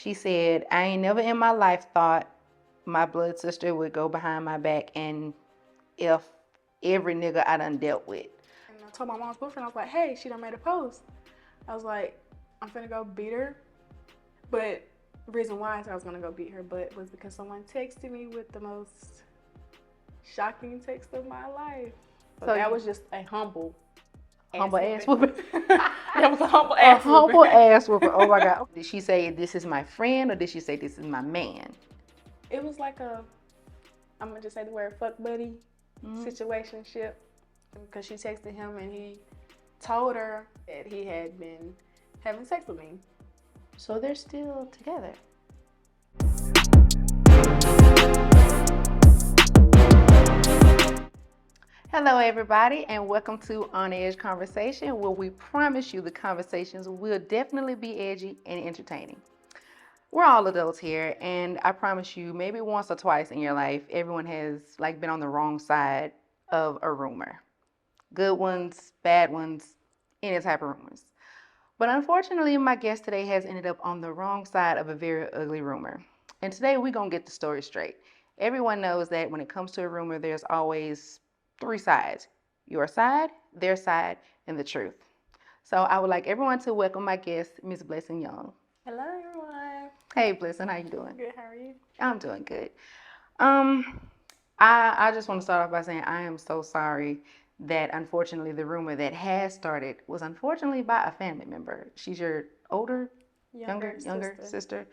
She said, I ain't never in my life thought my blood sister would go behind my back and if every nigga I done dealt with. And I told my mom's boyfriend, I was like, hey, she done made a post. I was like, I'm finna go beat her. But the reason why I said I was gonna go beat her butt was because someone texted me with the most shocking text of my life. So that was just a humble ass whooping. That was a humble A ass humble whooping. ass whooping. Oh my God. Did she say this is my friend or did she say this is my man? It was like I'm gonna just say the word fuck buddy, situationship. Because she texted him and he told her that he had been having sex with me. So they're still together. Hello everybody and welcome to On Edge Conversation, where we promise you the conversations will definitely be edgy and entertaining. We're all adults here and I promise you maybe once or twice in your life everyone has been on the wrong side of a rumor. Good ones, bad ones, any type of rumors. But unfortunately, my guest today has ended up on the wrong side of a very ugly rumor. And today we're going to get the story straight. Everyone knows that when it comes to a rumor, there's always three sides: your side, their side, and the truth. So I would like everyone to welcome my guest, Ms. Blessing Young. Hello everyone. Hey Blessing, how you doing? Good, how are you? I'm doing good. I just want to start off by saying I am so sorry that unfortunately the rumor that has started was unfortunately by a family member. She's your older, younger sister.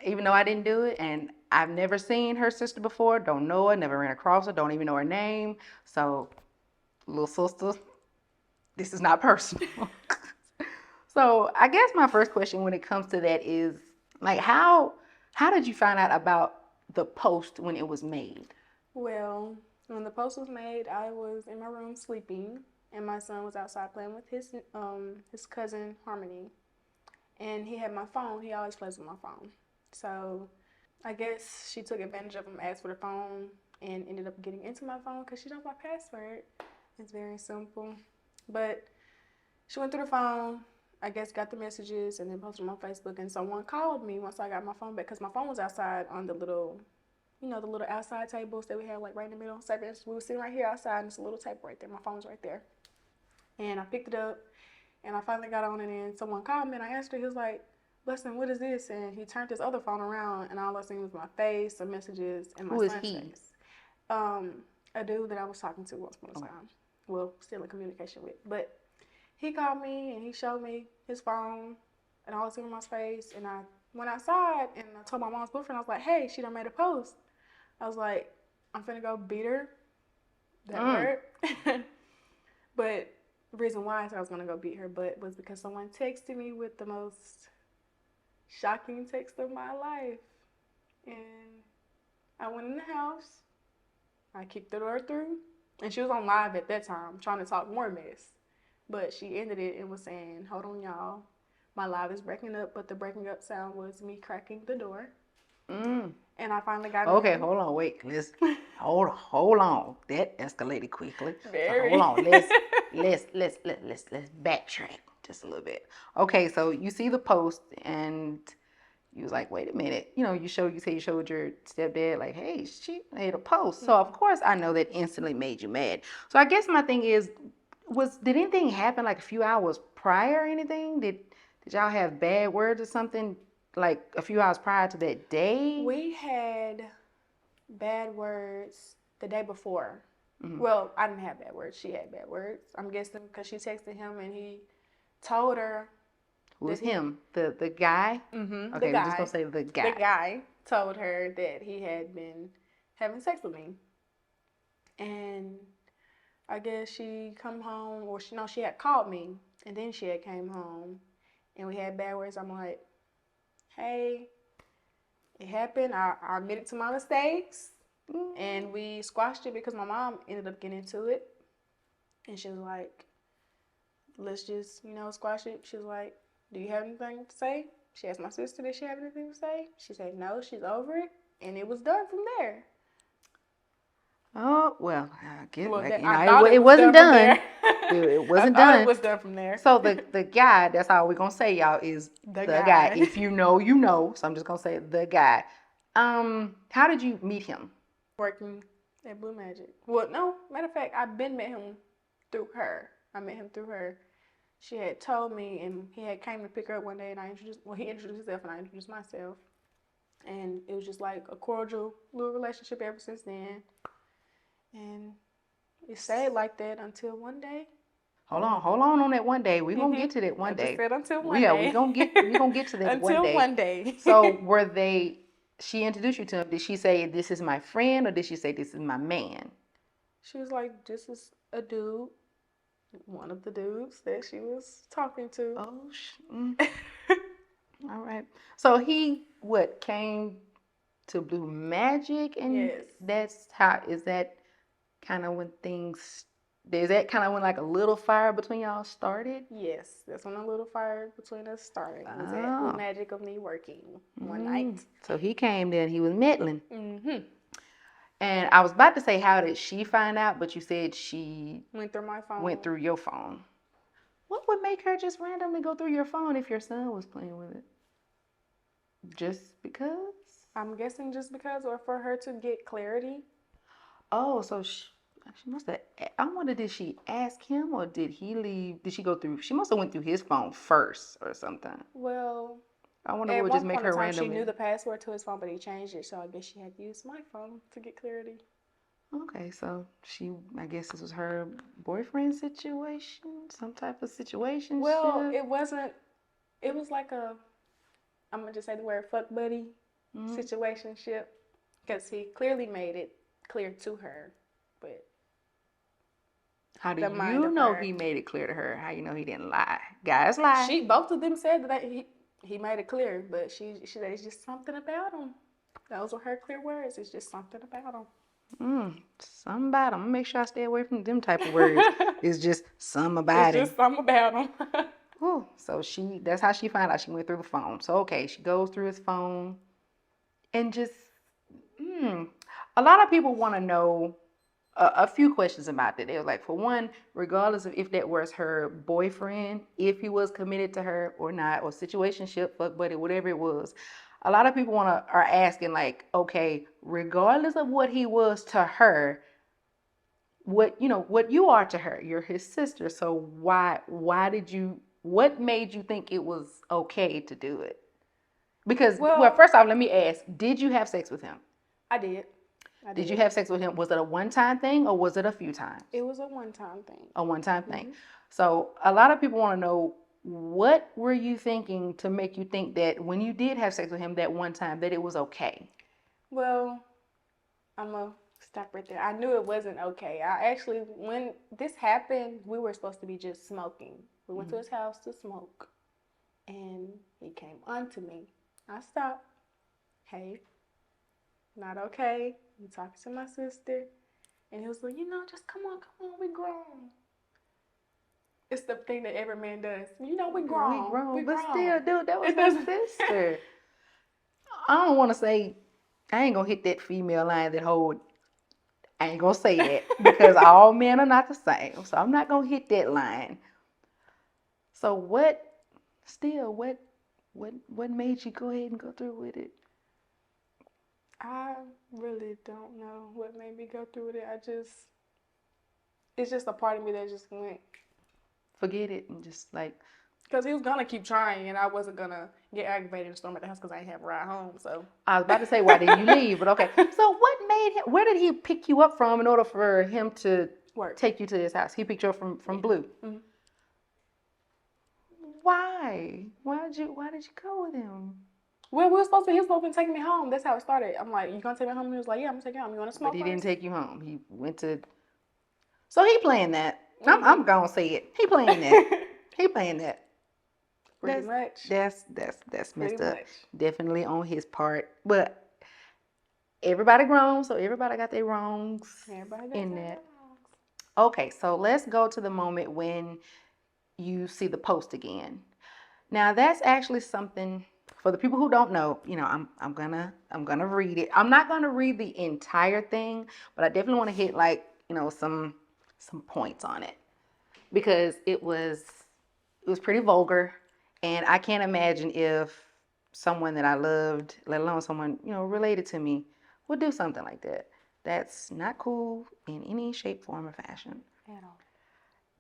Even though I didn't do it and I've never seen her sister before, don't know her, never ran across her, don't even know her name. So, little sister, this is not personal. So I guess my first question when it comes to that is how did you find out about the post when it was made? Well, when the post was made, I was in my room sleeping, and my son was outside playing with his cousin Harmony, and he had my phone. He always plays with my phone, so I guess she took advantage of him, asked for the phone, and ended up getting into my phone because she knows my password. It's very simple, but she went through the phone. I guess got the messages and then posted them on Facebook, and someone called me once I got my phone back because my phone was outside on the little outside tables that we had right in the middle. So we were sitting right here outside, and there's a little table right there. My phone was right there. And I picked it up, and I finally got on it, and someone called me, and I answered. He was like, Blessing, what is this? And he turned his other phone around, and all I seen was my face, some messages, and my son's face. A dude that I was talking to once upon a time. Well, still in communication with. But he called me, and he showed me his phone, and all I seen was my face, and I went outside, and I told my mom's boyfriend, I was like, hey, she done made a post. I was like, I'm finna go beat her. That word. But the reason why I said I was gonna go beat her butt was because someone texted me with the most shocking text of my life. And I went in the house. I kicked the door through. And she was on live at that time, trying to talk more mess. But she ended it and was saying, hold on, y'all. My live is breaking up, but the breaking up sound was me cracking the door. And I finally got Okay, hold on, wait. Let's hold on. That escalated quickly. Very. So hold on. Let's backtrack just a little bit. Okay, so you see the post and you was like, wait a minute. You say you showed your stepdad like, hey, she made a post. So of course I know that instantly made you mad. So I guess my thing is, did anything happen like a few hours prior or anything? Did y'all have bad words or something like a few hours prior to that day? We had bad words the day before. Well, I didn't have bad words. She had bad words. I'm guessing because she texted him and he told her. Who was him? The guy? Okay, we're just going to say the guy. The guy told her that he had been having sex with me. And I guess she come home, or she had called me, and then she had came home, and we had bad words. I'm like, hey, it happened. I admitted to my mistakes, and we squashed it because my mom ended up getting into it, and she was like, let's just, squash it. She was like, do you have anything to say? She asked my sister, did she have anything to say? She said, no, she's over it, and it was done from there. Oh, well, I guess it wasn't done. It wasn't I thought done. it was done from there. So the guy, that's all we're gonna say, y'all, is the guy. If you know, you know. So I'm just gonna say the guy. How did you meet him? Working at Blue Magic. Well, no, matter of fact, I've been met him through her. I met him through her. She had told me, and he had came to pick her up one day, and he introduced himself, and I introduced myself, and it was just like a cordial little relationship ever since then, and it stayed like that until one day. Hold on that one day. We're gonna get to that one I day. just said until one day. We gonna get to that until one day. One day. So she introduced you to him. Did she say this is my friend, or did she say this is my man? She was like, this is a dude, one of the dudes that she was talking to. Oh, all right. So he came to Blue Magic, and yes. that's how is that kind of when things. Is that kind of when like a little fire between y'all started? Yes, that's when a little fire between us started. It was at Blue Magic of me working one night. So he came there and he was meddling. Mm-hmm. And I was about to say, how did she find out? But you said she went through my phone. Went through your phone. What would make her just randomly go through your phone if your son was playing with it? Just because? I'm guessing just because, or for her to get clarity. Oh, so she must have. I wonder, did she ask him or did he leave? Did she go through? She must have went through his phone first or something. Well, I wonder what would just make her randomly. She knew the password to his phone, but he changed it, so I guess she had to use my phone to get clarity. Okay, so I guess this was her boyfriend situation, some type of situation. Well, it wasn't. It was like I'm gonna just say the word fuck buddy situationship, because he clearly made it clear to her, but. How do you know he made it clear to her? How you know he didn't lie? Guys lie. Both of them said that he made it clear, but she said it's just something about him. Those were her clear words. It's just something about him. Something about him. I'm gonna make sure I stay away from them type of words. It's just something about him. It's just something about him. So that's how she found out. She went through the phone. So okay, she goes through his phone, and just a lot of people want to know a few questions about that. They were like, for one, regardless of if that was her boyfriend, if he was committed to her or not, or situationship, fuck buddy, whatever it was. A lot of people are asking like, okay, regardless of what he was to her, what you are to her, you're his sister. So what made you think it was okay to do it? Because well, first off, let me ask, did you have sex with him? I did. Did you have sex with him? Was it a one-time thing or was it a few times? It was a one-time thing. A one-time thing. So a lot of people want to know, what were you thinking to make you think that when you did have sex with him that one time that it was okay? Well, I'm going to stop right there. I knew it wasn't okay. When this happened, we were supposed to be just smoking. We went to his house to smoke, and he came onto me. I stopped. Hey, not okay. You talking to my sister. And he was like, just come on, we grown. It's the thing that every man does. We grown. We grown. Still, dude, that was my sister. I don't want to say, I ain't going to hit that female line that whole, I ain't going to say that because all men are not the same. So I'm not going to hit that line. So what made you go ahead and go through with it? I really don't know what made me go through with it. It's just a part of me that just went. Forget it and just like. Because he was going to keep trying and I wasn't going to get aggravated and storm at the house because I didn't have a ride home. So I was about to say, why didn't you leave? But okay. So where did he pick you up from in order for him to take you to his house? He picked you up from Blue. Mm-hmm. Why? Why did you go with him? Well, he was supposed to take me home. That's how it started. I'm like, you gonna take me home? He was like, yeah, I'm gonna take you home. You wanna smoke? But he didn't take you home. He went to. So he playing that. I'm gonna say it. He playing that. He playing that. Pretty much. That's messed up. Definitely on his part. But everybody grown, so everybody got their wrongs in that. Okay, so let's go to the moment when you see the post again. Now that's actually something for the people who don't know. I'm gonna read it. I'm not gonna read the entire thing, but I definitely want to hit some points on it. because it was pretty vulgar, and I can't imagine if someone that I loved, let alone someone related to me, would do something like that. That's not cool in any shape, form, or fashion. At all.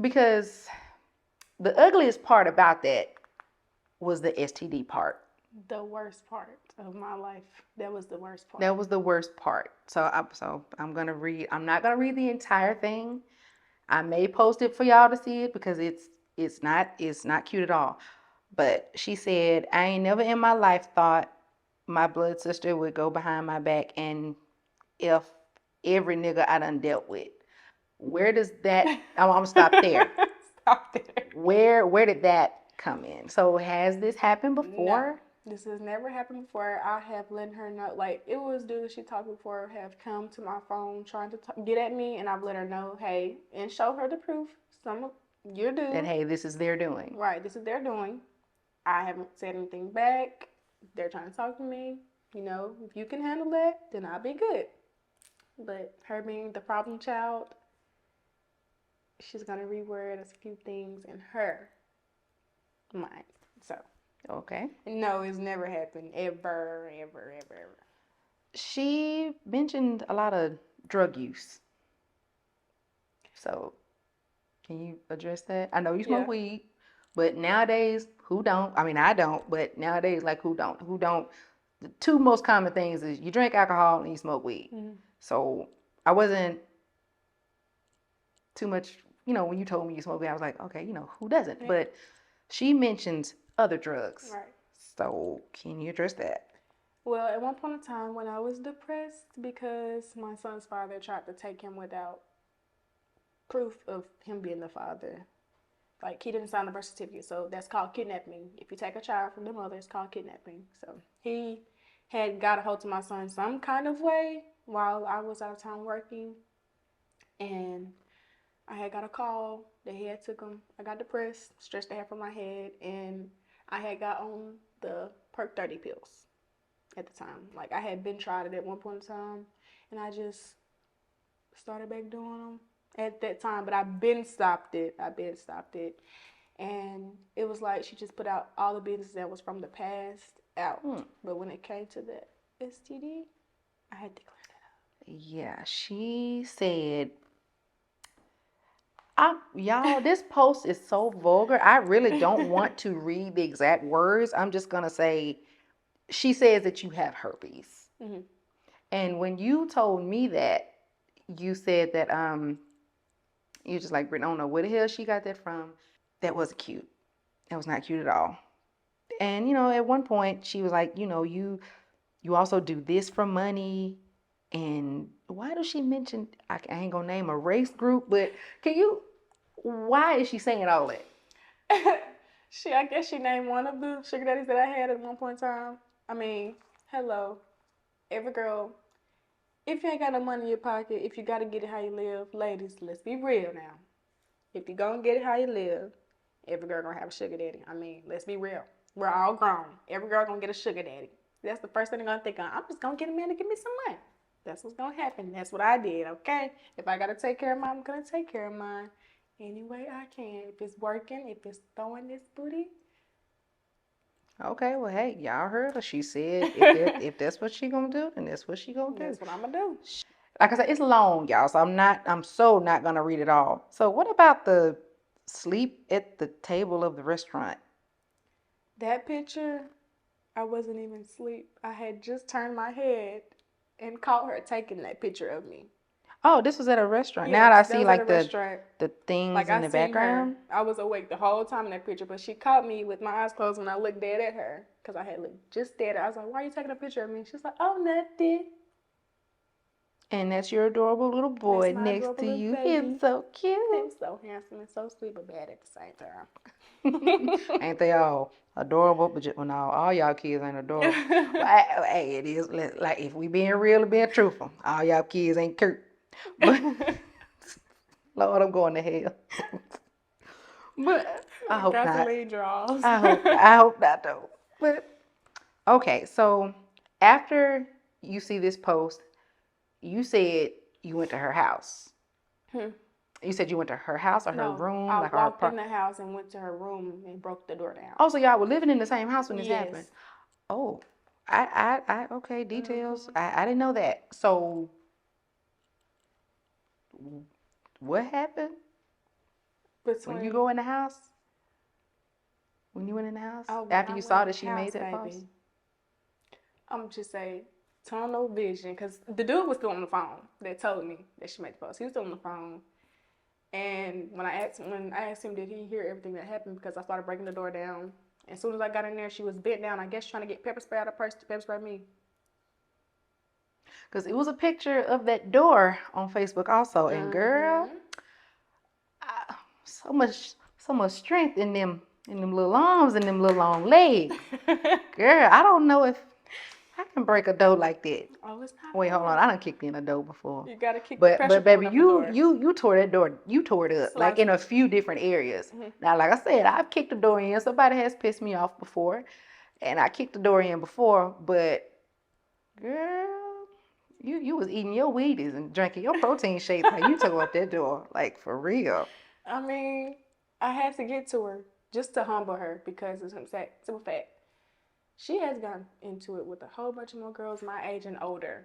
Because the ugliest part about that was the STD part. The worst part of my life. That was the worst part. That was the worst part. So I'm gonna read. I'm not gonna read the entire thing. I may post it for y'all to see it because it's not cute at all. But she said, I ain't never in my life thought my blood sister would go behind my back and if every nigga I done dealt with. Where does that? I'm gonna stop there. Stop there. Where did that come in? So has this happened before? No, this has never happened before. I have let her know, like, it was dudes she talked before have come to my phone trying to get at me, and I've let her know, hey, and show her the proof. Some of your dude. That hey, this is their doing. Right, this is their doing. I haven't said anything back. They're trying to talk to me. If you can handle that, then I'll be good. But her being the problem child, she's gonna reword a few things in her mind. So Okay. no, it's never happened. Ever, ever, ever, ever. She mentioned a lot of drug use. So can you address that? I know you smoke weed, but nowadays, who don't? I mean, I don't, but nowadays, like, who don't? Who don't? The two most common things is you drink alcohol and you smoke weed. Mm-hmm. So I wasn't too much, when you told me you smoke weed, I was like, okay, who doesn't? Yeah. But she mentions other drugs. Right. So can you address that? Well, at one point in time when I was depressed because my son's father tried to take him without proof of him being the father. Like, he didn't sign the birth certificate, so that's called kidnapping. If you take a child from the mother, it's called kidnapping. So he had got a hold of my son some kind of way while I was out of town working, and I had got a call that he had took him. I got depressed, stressed the hair from my head, and I had got on the Perk 30 pills at the time. Like, I had been tried it at one point in time, and I just started back doing them at that time. But I've been stopped it. And it was like she just put out all the business that was from the past out. But when it came to the STD, I had to clear that up. Yeah, she said, y'all, this post is so vulgar. I really don't want to read the exact words. I'm just going to say, she says that you have herpes. Mm-hmm. And when you told me that, you said that you just like, Brittany, I don't know where the hell she got that from. That wasn't cute. That was not cute at all. And at one point she was like, you also do this for money. And why does she mention? I ain't gonna name a race group, but why is she saying all that? I guess she named one of the sugar daddies that I had at one point in time. I mean, hello, every girl. If you ain't got no money in your pocket, if you gotta get it how you live, ladies, let's be real now. If you gonna get it how you live, every girl gonna have a sugar daddy. I mean, let's be real. We're all grown. Every girl gonna get a sugar daddy. That's the first thing they're gonna think of. I'm just gonna get a man to give me some money. That's what's gonna happen. That's what I did, okay? If I gotta take care of mine, I'm gonna take care of mine any way I can. If it's working, if it's throwing this booty. Okay, well, hey, y'all heard her. She said if that's what she gonna do, then that's what she gonna do. That's what I'm gonna do. Like I said, it's long, y'all, so I'm so not gonna read it all. So what about the sleep at the table of the restaurant? That picture, I wasn't even asleep. I had just turned my head and caught her taking that picture of me. Oh, this was at a restaurant. Yes, now I that see was like at a restaurant. the things Like, in I the seen background. her. I was awake the whole time in that picture, but she caught me with my eyes closed when I looked dead at her because I had looked just dead. I was like, "Why are you taking a picture of me?" She's like, "Oh, nothing." And that's your adorable little boy That's my next adorable to little you. baby. He's so cute. He's so handsome and so sweet, but bad at the same time. Ain't they all adorable? But well, no, all y'all kids ain't adorable. Well, hey, it is like if we being real and being truthful, all y'all kids ain't cute. But Lord, I'm going to hell. But I hope not. Gasoline draws. I hope not though. But okay, so after you see this post, you said you went to her house. You said you went to her house or her No, room, I like her walked in apartment? the house and went to her room and broke the door down. Oh, so y'all were living in the same house when this happened? Yes. Oh, okay, details. Mm-hmm. I didn't know that. So, what happened when you Between go in the house? When you went in the house? when After I you went saw in that the she made house, that post? baby, I'm just say tunnel vision, because the dude was still on the phone that told me that she made the post. He was still on the phone, and when I asked him, did he hear everything that happened? Because I started breaking the door down. As soon as I got in there, she was bent down, I guess trying to get pepper spray out of her purse to pepper spray me. Because it was a picture of that door on Facebook also, and girl, Mm-hmm. so much strength in them little arms and them little long legs. Girl, I don't know if I can break a door like that. Oh, it's not Wait, hold on. hard. I done kicked in a door before. You gotta kick the But pressure baby, point of the door. you tore that door. You tore it up like Slice in a it. few different areas. Mm-hmm. Now, like I said, I've kicked the door in. Somebody has pissed me off before, and I kicked the door in before. But girl, you was eating your Wheaties and drinking your protein shakes while you tore up that door. Like for real. I mean, I had to get to her just to humble her because it's a simple fact. She has gotten into it with a whole bunch of more girls my age and older.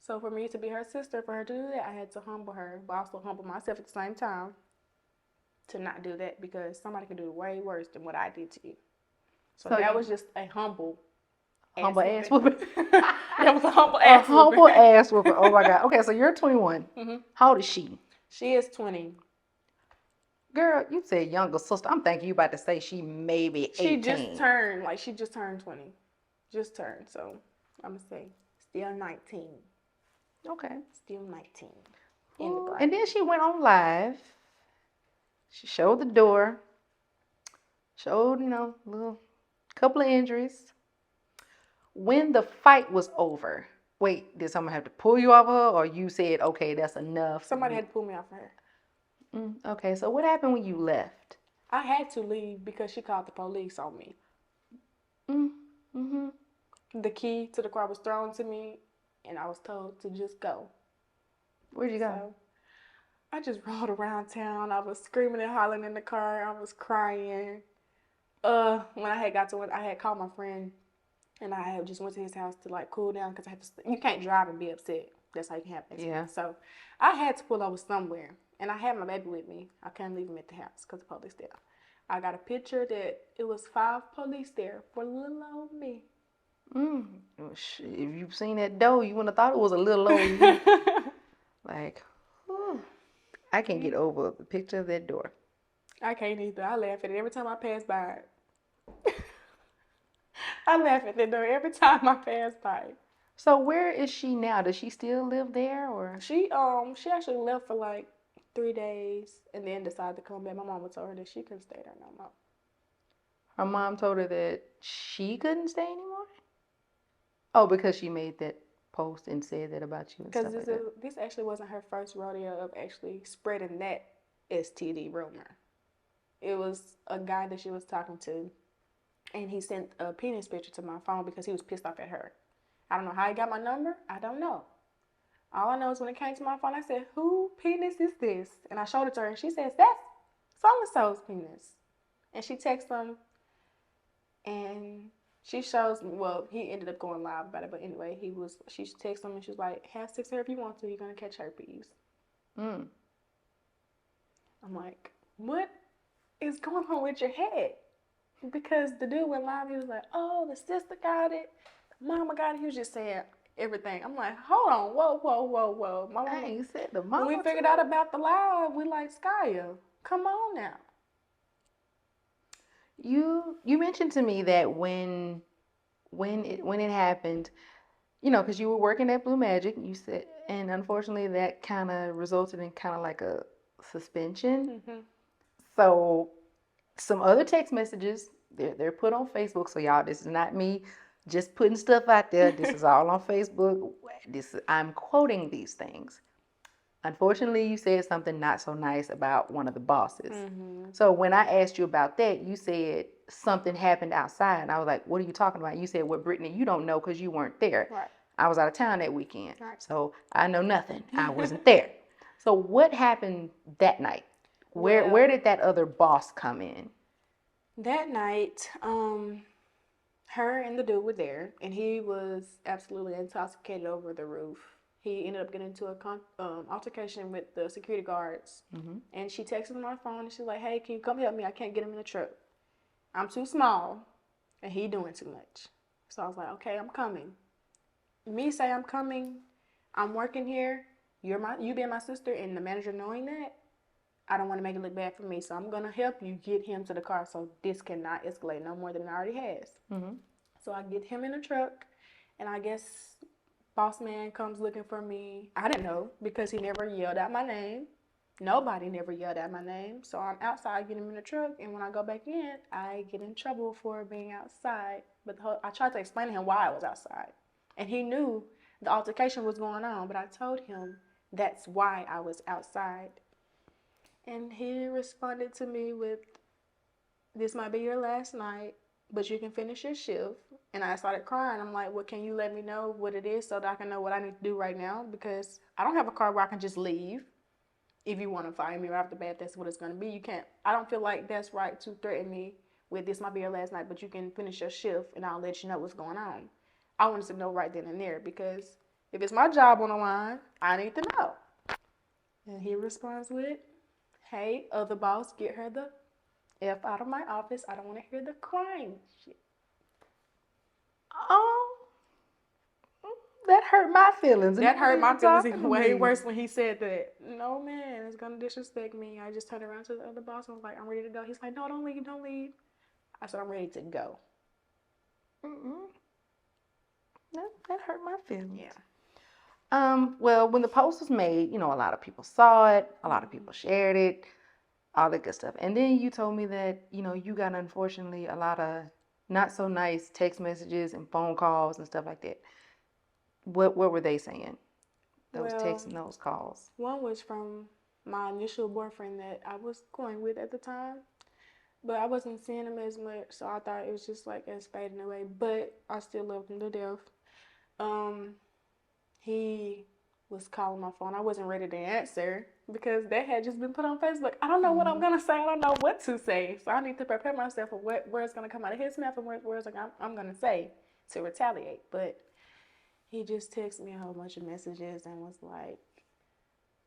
So for me to be her sister, for her to do that, I had to humble her, but also humble myself at the same time to not do that because somebody can do it way worse than what I did to you. So that was just a humble ass whooping. That was a humble A ass humble whooping. ass whooping. Oh my god. Okay, so you're 21. Mm-hmm. How old is she? She is 20. Girl, you said younger sister. I'm thinking you about to say she maybe 18. She just turned 20. Just turned, so I'm gonna say still 19. Okay. Still 19. In the brain. And then she went on live. She showed the door. Showed, little couple of injuries. When the fight was over, wait, did someone have to pull you off her, or you said, okay, that's enough? Somebody had to pull me off her. Okay, so what happened when you left? I had to leave because she called the police on me. Mm-hmm. The key to the car was thrown to me, and I was told to just go. Where'd you go? So I just rode around town. I was screaming and hollering in the car. I was crying. When I had called my friend, and I had just went to his house to like cool down because I had to. You can't drive and be upset. That's how you can have accidents. Yeah. So I had to pull over somewhere, and I had my baby with me. I couldn't leave him at the house because the police there. I got a picture that it was 5 police there for little old me. If you've seen that doe, you wouldn't have thought it was a little old you. Like, I can't get over the picture of that door. I can't either. I laugh at it every time I pass by it. I laugh at that door every time I pass by it. So where is she now? Does she still live there, or? She actually left for like 3 days and then decided to come back. My mama told her that she couldn't stay there no more. Her mom told her that she couldn't stay anymore? Oh, because she made that post and said that about you and stuff like that. This actually wasn't her first rodeo of actually spreading that STD rumor. It was a guy that she was talking to, and he sent a penis picture to my phone because he was pissed off at her. I don't know how he got my number. I don't know. All I know is when it came to my phone, I said, "Who penis is this?" And I showed it to her, and she says, "That's so-and-so's penis." And she texts him, and she shows me, well, he ended up going live about it, but anyway, she texted him, and she was like, "Have sex with her if you want to. You're going to catch herpes." I'm like, what is going on with your head? Because the dude went live, he was like, "Oh, the sister got it, the mama got it." He was just saying everything. I'm like, hold on, whoa. My mama, you said the mama. when we figured out about the live, we like, Skya, come on now. You mentioned to me that when it happened, because you were working at Blue Magic, you said, and unfortunately that kind of resulted in kind of like a suspension. So some other text messages, they're put on Facebook. So y'all, this is not me just putting stuff out there. This is all on Facebook. I'm quoting these things. Unfortunately, you said something not so nice about one of the bosses. So when I asked you about that, you said something happened outside. And I was like, what are you talking about? You said, well, Brittany, you don't know because you weren't there. Right. I was out of town that weekend. Right. So I know nothing. I wasn't there. So what happened that night? Where did that other boss come in? That night, her and the dude were there, and he was absolutely intoxicated over the roof. He ended up getting into a altercation with the security guards, and she texted my phone, and she's like, "Hey, can you come help me? I can't get him in the truck. I'm too small, and he doing too much." So I was like, "Okay, I'm coming." Me say I'm coming. I'm working here. You being my sister, and the manager knowing that, I don't want to make it look bad for me, so I'm gonna help you get him to the car so this cannot escalate no more than it already has. So I get him in the truck, and I guess boss man comes looking for me. I didn't know because he never yelled out my name. Nobody never yelled out my name. So I'm outside getting him in the truck, and when I go back in, I get in trouble for being outside. But I tried to explain to him why I was outside, and he knew the altercation was going on. But I told him that's why I was outside. And he responded to me with, "This might be your last night, but you can finish your shift." And I started crying. I'm like, "Well, can you let me know what it is so that I can know what I need to do right now? Because I don't have a car where I can just leave. If you want to fire me right off the bat, that's what it's going to be. You can't, I don't feel like that's right to threaten me with this might be your last night, but you can finish your shift and I'll let you know what's going on." I wanted to know right then and there because if it's my job on the line, I need to know. And he responds with, "Hey, other boss, get her the F out of my office. I don't want to hear the crying shit." Oh, that hurt my feelings. That hurt my feelings even way worse when he said that. "No, man, it's going to disrespect me." I just turned around to the other boss and was like, "I'm ready to go." He's like, "No, don't leave, don't leave." I said, "I'm ready to go." That hurt my feelings. Yeah. Well, when the post was made, a lot of people saw it, a lot of people shared it, all that good stuff. And then you told me that, you got, unfortunately, a lot of not so nice text messages and phone calls and stuff like that. What were they saying? Those texts and those calls. One was from my initial boyfriend that I was going with at the time, but I wasn't seeing him as much, so I thought it was just like as fading away. But I still loved him to death. He was calling my phone. I wasn't ready to answer because that had just been put on Facebook. I don't know what I'm gonna say. I don't know what to say. So I need to prepare myself for where it's gonna come out of his mouth and words I'm gonna say to retaliate. But he just texted me a whole bunch of messages and was like,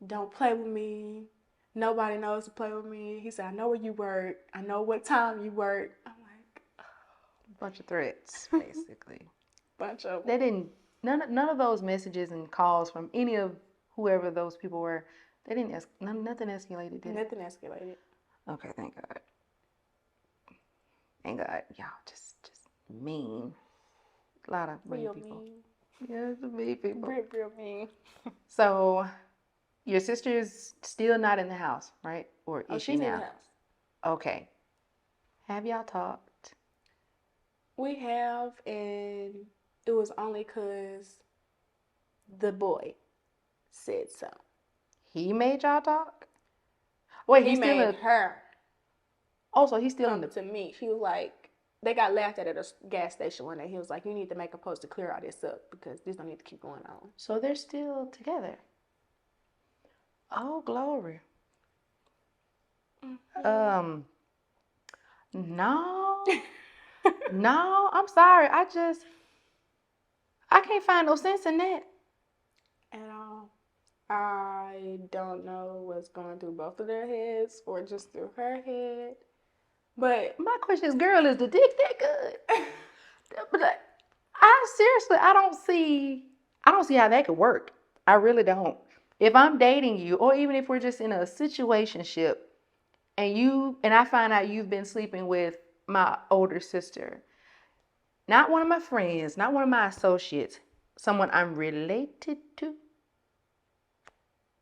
"Don't play with me. Nobody knows to play with me." He said, "I know where you work. I know what time you work." I'm like, bunch of threats, basically. Bunch of. They didn't. None of those messages and calls from any of whoever those people were. They didn't. Nothing escalated. Did it? Nothing escalated. Okay, thank God. Thank God, y'all just mean. A lot of mean people. Mean. Yeah, it's mean people. Real mean. So, your sister's still not in the house, right? Or is she now? She's in the house. Okay. Have y'all talked? We have, and it was only because the boy said so. He made y'all talk? Wait, he made her. Oh, so he's still come to me. He was like, they got laughed at a gas station one day. He was like, "You need to make a post to clear all this up because this don't need to keep going on." So they're still together. Oh, glory. No. No, I'm sorry. I can't find no sense in that. At all. I don't know what's going through both of their heads or just through her head. But my question is, girl, is the dick that good? But I don't see how that could work. I really don't. If I'm dating you, or even if we're just in a situationship, and I find out you've been sleeping with my older sister, not one of my friends, not one of my associates, someone I'm related to,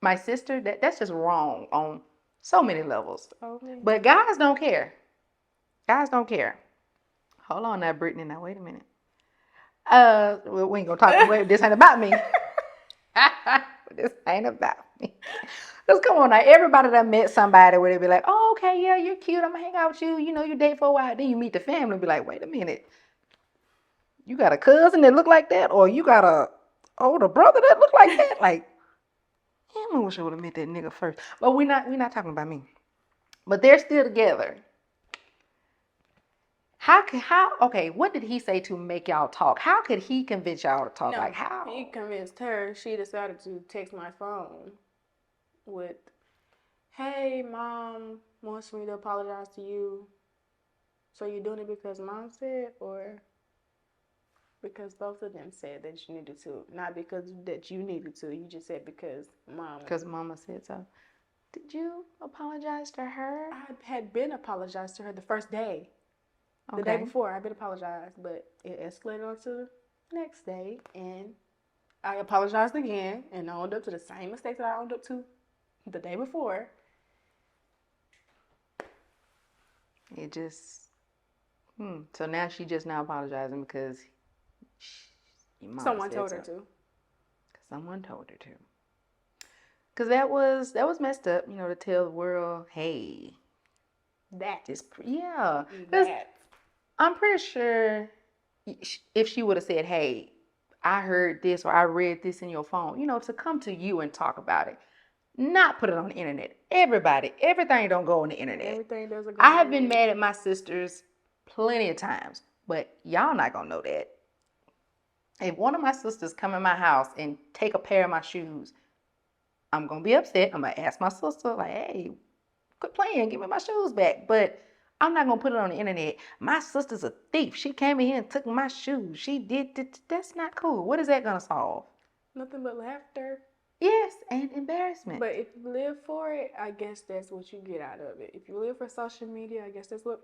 my sister, that's just wrong on so many levels. Okay. But guys don't care. Guys don't care. Hold on now, Brittany. Now, wait a minute. We ain't gonna talk. Wait, this ain't about me. This ain't about me. Just come on now. Everybody that met somebody where they be like, "Oh, okay, yeah, you're cute. I'm gonna hang out with you. You date for a while. Then you meet the family and be like, wait a minute. You got a cousin that look like that, or you got a older brother that look like that? Like, I wish I would have met that nigga first. But we're not talking about me. But they're still together. Okay, what did he say to make y'all talk? How could he convince y'all to talk? No, Like how? he convinced her. She decided to text my phone with, "Hey, mom wants me to apologize to you. So you're doing it because mom said, or because both of them said that you needed to? Not because that you needed to. You just said because mom." Because mama said so. Did you apologize to her? I had been apologized to her the first day. The Okay. day before, I'd been apologized, but it escalated on to the next day, and I apologized again and owned up to the same mistakes that I owned up to the day before. It just. So now she just now apologizing because Someone told her to. Someone told her to. Because that was messed up, to tell the world, hey, yeah. Because I'm pretty sure if she would have said, hey, I heard this or I read this in your phone, to come to you and talk about it, not put it on the internet. Everything don't go on the internet. Everything doesn't go. I have been mad at my sisters plenty of times, but y'all not gonna know that. If one of my sisters come in my house and take a pair of my shoes, I'm gonna be upset. I'm gonna ask my sister, like, hey, quit playing, give me my shoes back. But I'm not gonna put it on the internet. My sister's a thief. She came in here and took my shoes. She did this. That's not cool. What is that gonna solve? Nothing but laughter. Yes, and embarrassment. But if you live for it, I guess that's what you get out of it. If you live for social media, I guess that's what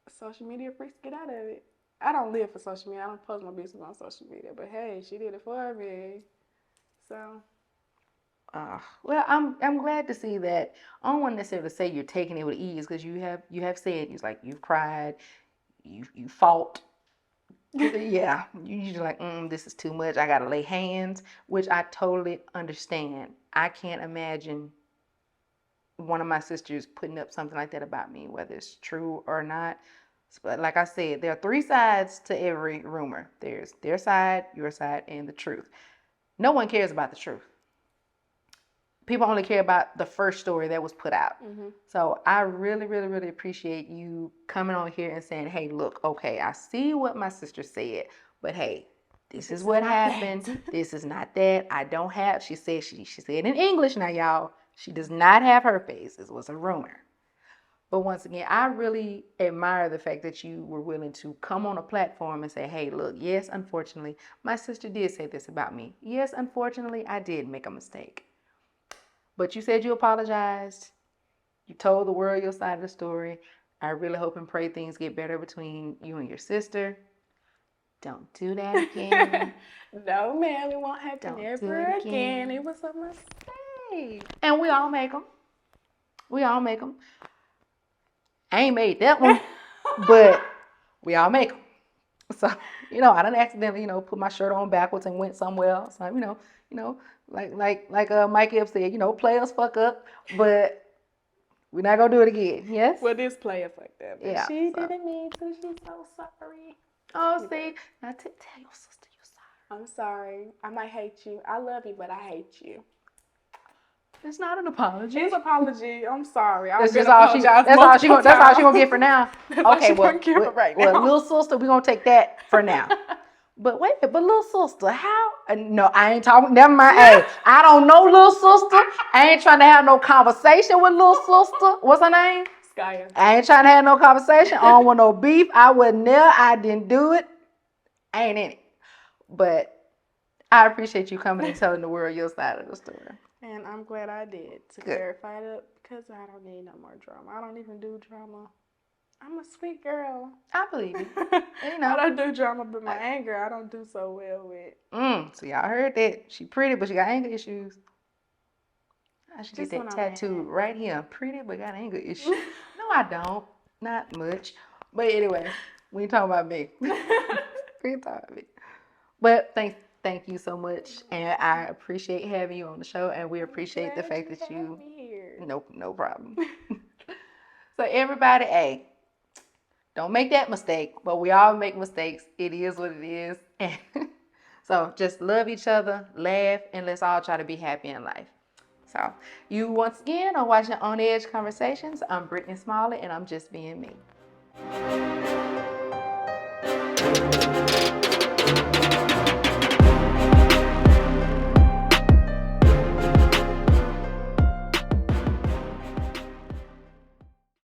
social media freaks get out of it. I don't live for social media. I don't post my business on social media. But hey, she did it for me. So. Well, I'm glad to see that. I don't want necessarily to say you're taking it with ease because you have said you've cried, you fought. Yeah, you're just like, this is too much. I gotta lay hands, which I totally understand. I can't imagine one of my sisters putting up something like that about me, whether it's true or not. But like I said, there are three sides to every rumor. There's their side, your side, and the truth. No one cares about the truth. People only care about the first story that was put out. Mm-hmm. So I really, really, really appreciate you coming on here and saying, hey, look, okay, I see what my sister said, but hey, this is what happened. This is not that. I don't have, she said in English now, y'all, she does not have herpes. This was a rumor. But once again, I really admire the fact that you were willing to come on a platform and say, hey, look, yes, unfortunately, my sister did say this about me. Yes, unfortunately, I did make a mistake. But you said you apologized. You told the world your side of the story. I really hope and pray things get better between you and your sister. Don't do that again. No, ma'am, it won't happen ever again. It was a mistake. And we all make them. I ain't made that one, but we all make them. So, I done accidentally, put my shirt on backwards and went somewhere else. Like, like Mike Epps said, players fuck up, but we're not gonna do it again. Yes. Well, this player fucked up. Yeah. She didn't mean to. She's so sorry. Oh, see, now tell your sister you're sorry. I'm sorry. I might hate you. I love you, but I hate you. It's not an apology. It's an apology. I'm sorry. That's all she gonna get for now. Okay, well, little sister, we gonna take that for now. But wait, little sister, how? No, I ain't talking. Never mind. Hey, I don't know little sister. I ain't trying to have no conversation with little sister. What's her name? Skya. I ain't trying to have no conversation. I don't want no beef. I wasn't there. I didn't do it. I ain't in it. But I appreciate you coming and telling the world your side of the story. And I'm glad I did to clarify it up because I don't need no more drama. I don't even do drama. I'm a sweet girl. I believe you. I don't do drama, but my anger I don't do so well with. So y'all heard that. She pretty, but she got anger issues. I should get that tattooed right here. Pretty, but got anger issues. No, I don't. Not much. But anyway, we ain't talking about me. We ain't talking about me. But thank you so much. And I appreciate having you on the show. And we appreciate the fact that you... No problem. So everybody, hey, don't make that mistake. But we all make mistakes. It is what it is. And so just love each other, laugh, and let's all try to be happy in life. So, you once again are watching On Edge Conversations. I'm Brittany Smalley, and I'm just being me.